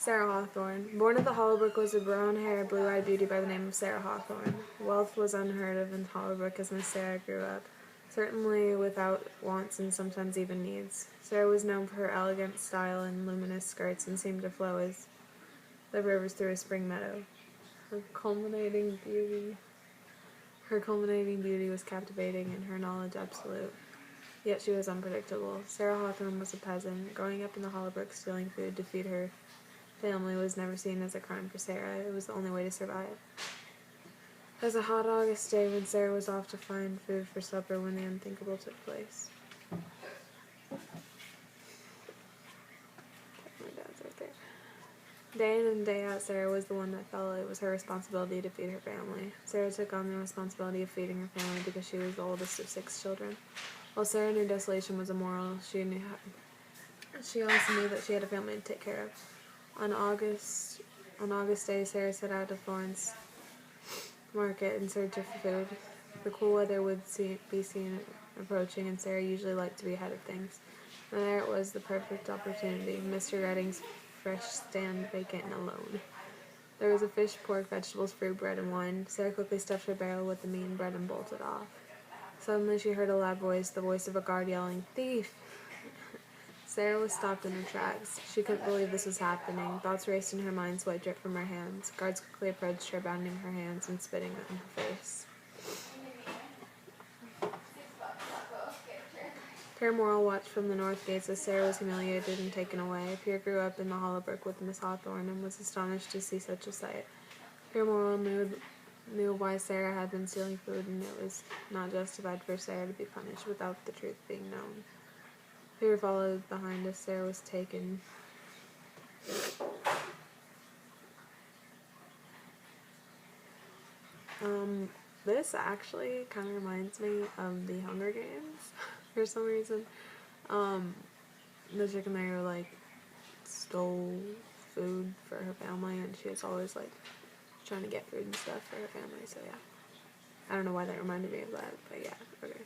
Sarah Hawthorne. Born at the Hollowbrook was a brown-haired, blue-eyed beauty by the name of Sarah Hawthorne. Wealth was unheard of in Hollowbrook as Miss Sarah grew up, certainly without wants and sometimes even needs. Sarah was known for her elegant style and luminous skirts and seemed to flow as the rivers through a spring meadow. Her culminating beauty was captivating and her knowledge absolute. Yet she was unpredictable. Sarah Hawthorne was a peasant. Growing up in the Hollowbrook, stealing food to feed her family was never seen as a crime for Sarah. It was the only way to survive. It was a hot August day when Sarah was off to find food for supper when the unthinkable took place. My dad's right there. Day in and day out, Sarah was the one that felt it was her responsibility to feed her family. Sarah took on the responsibility of feeding her family because she was the oldest of 6 children. While Sarah knew desolation was immoral, she also knew that she had a family to take care of. On August day, Sarah set out to Florence Market in search of food. The cool weather would be seen approaching, and Sarah usually liked to be ahead of things. And there it was, the perfect opportunity. Mr. Redding's fresh stand vacant and alone. There was a fish, pork, vegetables, fruit, bread, and wine. Sarah quickly stuffed her barrel with the meat and bread and bolted off. Suddenly she heard a loud voice, the voice of a guard yelling, "Thief!" Sarah was stopped in her tracks. She couldn't believe this was happening. Thoughts raced in her mind, sweat dripped from her hands. Guards quickly approached her, bounding her hands and spitting in her face. Pierre Morel watched from the north gates as Sarah was humiliated and taken away. Pierre grew up in the Hollowbrook with Miss Hawthorne and was astonished to see such a sight. Pierre Morel knew why Sarah had been stealing food, and it was not justified for Sarah to be punished without the truth being known. Pierre followed behind as Sarah was taken. This actually kind of reminds me of the Hunger Games for some reason. The chicken there like stole food for her family, and she was always like trying to get food and stuff for her family. So yeah, I don't know why that reminded me of that, but yeah, okay.